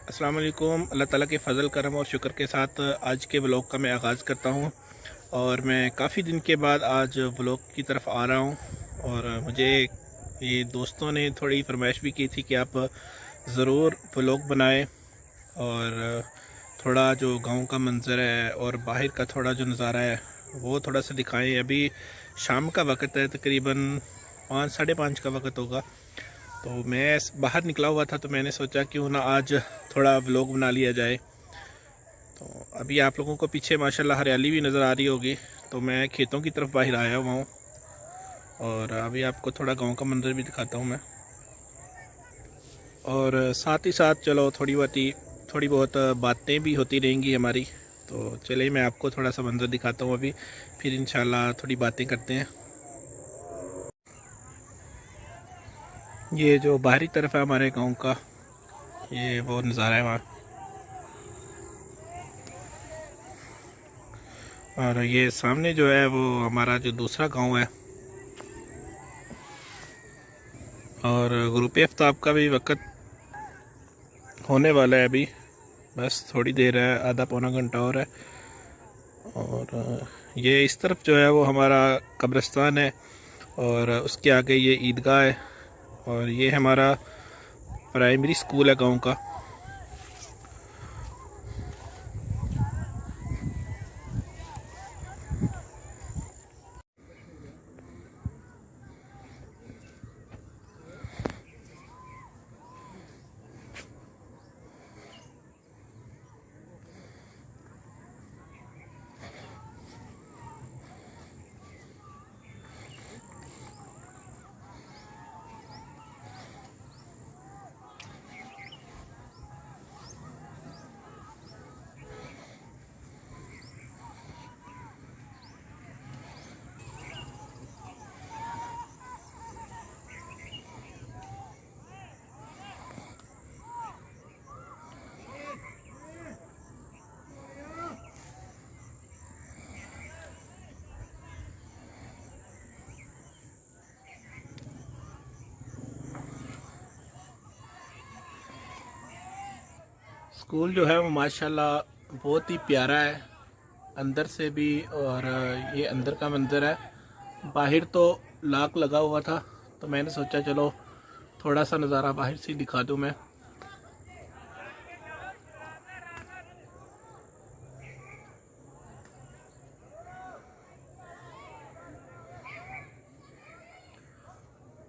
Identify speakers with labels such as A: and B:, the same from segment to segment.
A: अस्सलाम वालेकुम। अल्लाह ताला के फ़ज़ल करम और शुक्र के साथ आज के व्लॉग का मैं आगाज़ करता हूँ। और मैं काफ़ी दिन के बाद आज व्लॉग की तरफ आ रहा हूँ। और मुझे ये दोस्तों ने थोड़ी फरमाइश भी की थी कि आप ज़रूर व्लॉग बनाएं और थोड़ा जो गांव का मंज़र है और बाहर का थोड़ा जो नज़ारा है वो थोड़ा सा दिखाएं। अभी शाम का वक़्त है, तकरीबन 5 साढ़े 5 का वक़्त होगा। तो मैं बाहर निकला हुआ था, तो मैंने सोचा क्यों ना आज थोड़ा व्लॉग बना लिया जाए। तो अभी आप लोगों को पीछे माशाल्लाह हरियाली भी नज़र आ रही होगी। तो मैं खेतों की तरफ बाहर आया हुआ हूँ और अभी आपको थोड़ा गांव का मंजर भी दिखाता हूँ मैं। और साथ ही साथ चलो थोड़ी बहुत बातें भी होती रहेंगी हमारी। तो चलिए मैं आपको थोड़ा सा मंजर दिखाता हूँ अभी, फिर इंशाल्लाह थोड़ी बातें करते हैं। ये जो बाहरी तरफ है हमारे गांव का, ये वो नज़ारा है वहाँ। और ये सामने जो है वो हमारा जो दूसरा गांव है। और गुरूब आफ्ताब का भी वक़्त होने वाला है अभी, बस थोड़ी देर है, आधा पौना घंटा और है। और ये इस तरफ जो है वो हमारा कब्रिस्तान है और उसके आगे ये ईदगाह है और ये हमारा प्राइमरी स्कूल है गांव का। स्कूल जो है वो माशाल्लाह बहुत ही प्यारा है अंदर से भी। और ये अंदर का मंजर है। बाहर तो लाक लगा हुआ था, तो मैंने सोचा चलो थोड़ा सा नज़ारा बाहर से दिखा दूँ मैं।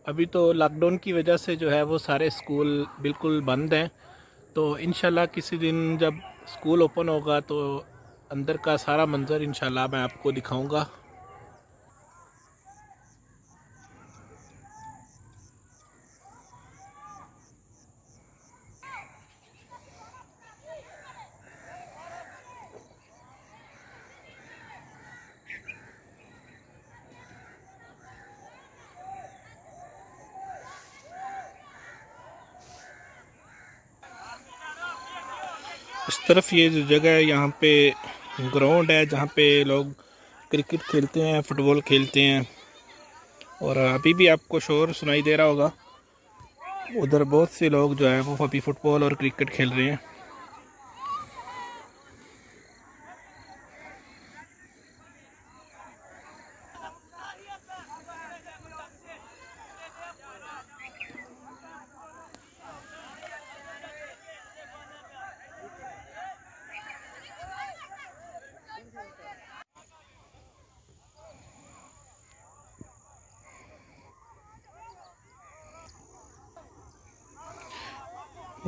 A: अभी तो लॉकडाउन की वजह से जो है वो सारे स्कूल बिल्कुल बंद हैं। तो इंशाल्लाह किसी दिन जब स्कूल ओपन होगा तो अंदर का सारा मंजर इंशाल्लाह मैं आपको दिखाऊंगा। इस तरफ ये जो जगह है, यहाँ पे ग्राउंड है जहाँ पे लोग क्रिकेट खेलते हैं, फुटबॉल खेलते हैं। और अभी भी आपको शोर सुनाई दे रहा होगा, उधर बहुत से लोग जो है वो अभी फुटबॉल और क्रिकेट खेल रहे हैं।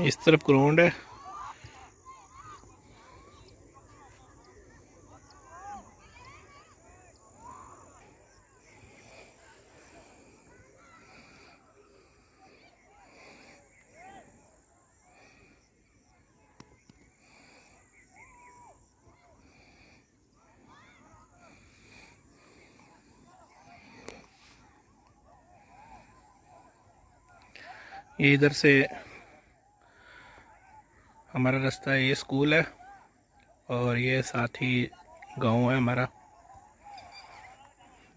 A: इस तरफ ग्राउंड है। ये इधर से हमारा रास्ता है, ये स्कूल है और ये साथ ही गांव है हमारा।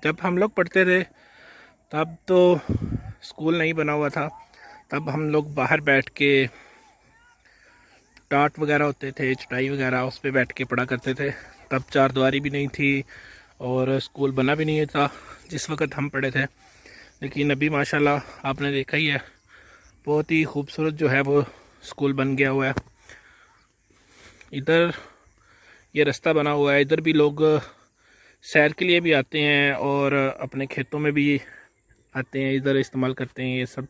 A: जब हम लोग पढ़ते थे तब तो स्कूल नहीं बना हुआ था, तब हम लोग बाहर बैठ के टाट वगैरह होते थे, चटाई वगैरह, उस पर बैठ के पढ़ा करते थे। तब चारदीवारी भी नहीं थी और स्कूल बना भी नहीं था जिस वक्त हम पढ़े थे। लेकिन अभी माशाल्लाह आपने देखा ही है, बहुत ही खूबसूरत जो है वो स्कूल बन गया हुआ है। इधर ये रास्ता बना हुआ है, इधर भी लोग सैर के लिए भी आते हैं और अपने खेतों में भी आते हैं, इधर इस्तेमाल करते हैं ये सब।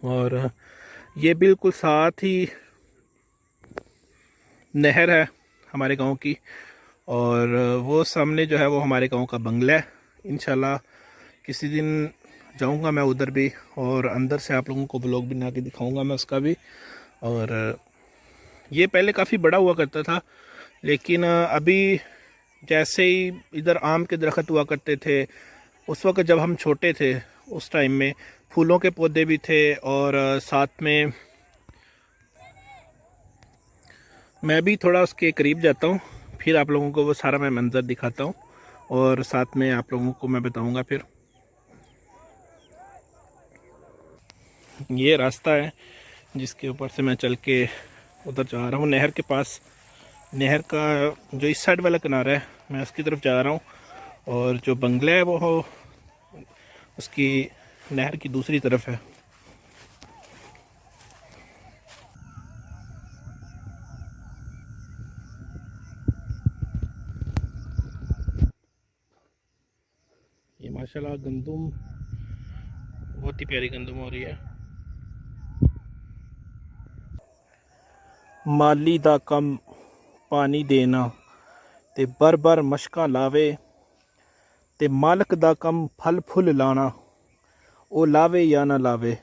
A: और ये बिल्कुल साथ ही नहर है हमारे गांव की, और वो सामने जो है वो हमारे गांव का बंगला है। इंशाल्लाह किसी दिन जाऊंगा मैं उधर भी, और अंदर से आप लोगों को ब्लॉग बना के दिखाऊंगा मैं उसका भी। और ये पहले काफ़ी बड़ा हुआ करता था, लेकिन अभी जैसे ही इधर आम के दरख्त हुआ करते थे, उस वक्त जब हम छोटे थे उस टाइम में फूलों के पौधे भी थे, और साथ में मैं भी थोड़ा उसके करीब जाता हूँ, फिर आप लोगों को वो सारा मैं मंज़र दिखाता हूँ और साथ में आप लोगों को मैं बताऊँगा। फिर ये रास्ता है जिसके ऊपर से मैं चल के उधर जा रहा हूँ, नहर के पास। नहर का जो इस साइड वाला किनारा है मैं उसकी तरफ जा रहा हूँ, और जो बंगला है वो उसकी नहर की दूसरी तरफ है। ये माशाल्लाह गंदुम, बहुत ही प्यारी गंदुम हो रही है। माली दा कम पानी देना ते बर बर मशकां लावे, ते मालक दा कम फल फुल लाना, वो लावे या ना लावे।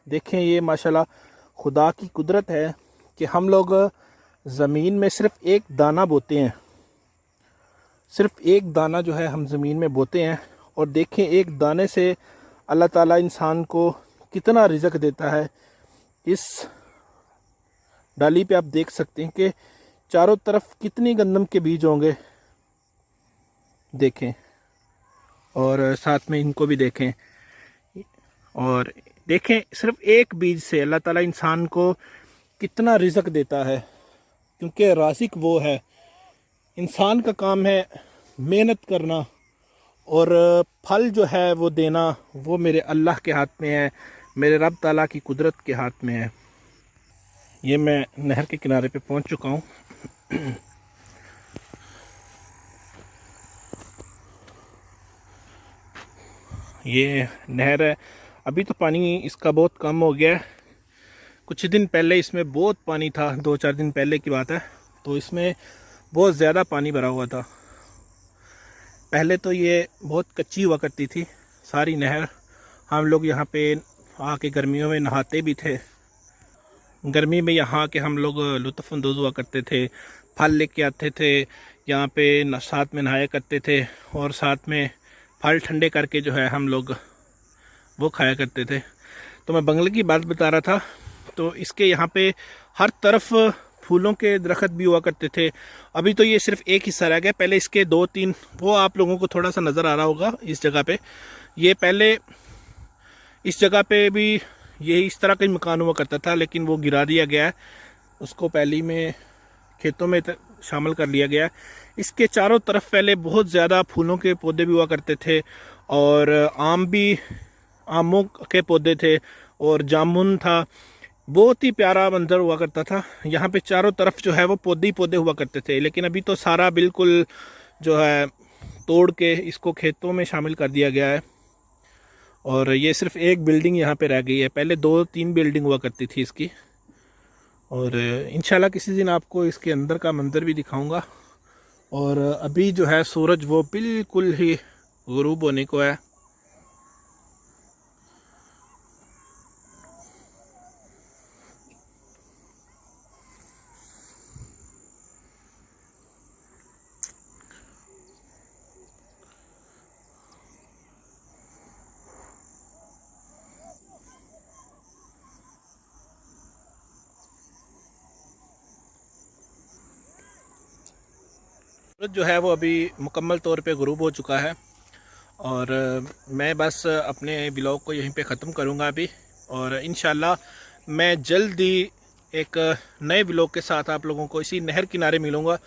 A: देखें ये माशाल्लाह खुदा की कुदरत है कि हम लोग ज़मीन में सिर्फ़ एक दाना बोते हैं, सिर्फ़ एक दाना जो है हम ज़मीन में बोते हैं, और देखें एक दाने से अल्लाह ताला इंसान को कितना रिज़्क देता है। इस डाली पे आप देख सकते हैं कि चारों तरफ कितनी गंदम के बीज होंगे, देखें, और साथ में इनको भी देखें। और देखें सिर्फ एक बीज से अल्लाह ताला इंसान को कितना रिज़्क देता है, क्योंकि राज़िक वो है। इंसान का काम है मेहनत करना, और फल जो है वो देना वो मेरे अल्लाह के हाथ में है, मेरे रब ताला की कुदरत के हाथ में है। ये मैं नहर के किनारे पे पहुंच चुका हूँ। ये नहर है, अभी तो पानी इसका बहुत कम हो गया है। कुछ दिन पहले इसमें बहुत पानी था, 2-4 दिन पहले की बात है, तो इसमें बहुत ज़्यादा पानी भरा हुआ था। पहले तो ये बहुत कच्ची हुआ करती थी सारी नहर। हम लोग यहाँ पे आके गर्मियों में नहाते भी थे। गर्मी में यहाँ के हम लोग लुत्फ़अंदोज़ हुआ करते थे, फल लेके आते थे यहाँ पे, साथ में नहाया करते थे, और साथ में फल ठंडे करके जो है हम लोग वो खाया करते थे। तो मैं बंगले की बात बता रहा था, तो इसके यहाँ पे हर तरफ फूलों के दरख्त भी हुआ करते थे। अभी तो ये सिर्फ एक हिस्सा रह गया, पहले इसके 2-3, वो आप लोगों को थोड़ा सा नज़र आ रहा होगा इस जगह पे। ये पहले इस जगह पे भी यही इस तरह का ही मकान हुआ करता था, लेकिन वो गिरा दिया गया है, उसको पहली में खेतों में शामिल कर लिया गया। इसके चारों तरफ पहले बहुत ज़्यादा फूलों के पौधे भी हुआ करते थे, और आमों के पौधे थे, और जामुन था। बहुत ही प्यारा मंजर हुआ करता था। यहाँ पे चारों तरफ जो है वो पौधे ही पौधे हुआ करते थे, लेकिन अभी तो सारा बिल्कुल जो है तोड़ के इसको खेतों में शामिल कर दिया गया है, और ये सिर्फ एक बिल्डिंग यहाँ पे रह गई है। पहले 2-3 बिल्डिंग हुआ करती थी इसकी। और इंशाल्लाह किसी दिन आपको इसके अंदर का मंजर भी दिखाऊंगा। और अभी जो है सूरज वो बिल्कुल ही गुरूब होने को है। सूरज जो है वो अभी मुकम्मल तौर पे गुरूब हो चुका है, और मैं बस अपने ब्लॉग को यहीं पे ख़त्म करूँगा अभी। और इंशाल्लाह मैं जल्द ही एक नए व्लॉग के साथ आप लोगों को इसी नहर किनारे मिलूँगा।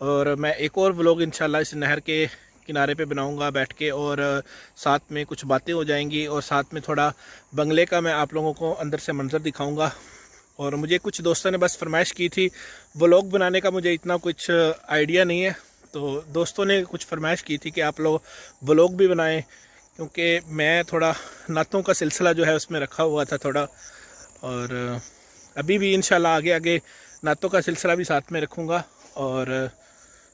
A: और मैं एक और व्लॉग इंशाल्लाह इस नहर के किनारे पे बनाऊंगा बैठ के, और साथ में कुछ बातें हो जाएंगी, और साथ में थोड़ा बंगले का मैं आप लोगों को अंदर से मंजर दिखाऊंगा। और मुझे कुछ दोस्तों ने बस फरमाइश की थी, व्लॉग बनाने का मुझे इतना कुछ आइडिया नहीं है, तो दोस्तों ने कुछ फरमाइश की थी कि आप लोग व्लॉग भी बनाएं, क्योंकि मैं थोड़ा नातों का सिलसिला जो है उसमें रखा हुआ था थोड़ा। और अभी भी इंशाल्लाह आगे आगे नातों का सिलसिला भी साथ में रखूँगा, और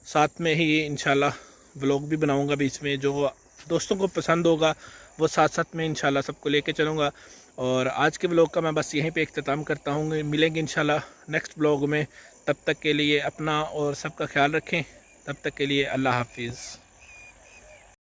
A: साथ में ही इंशाल्लाह व्लॉग भी बनाऊंगा बीच में। जो दोस्तों को पसंद होगा वो साथ साथ में इंशाल्लाह सबको लेके चलूँगा। और आज के व्लॉग का मैं बस यहीं पे इख्तिताम करता हूँ। मिलेंगे इंशाल्लाह नेक्स्ट व्लॉग में। तब तक के लिए अपना और सबका ख्याल रखें। तब तक के लिए अल्लाह हाफिज़।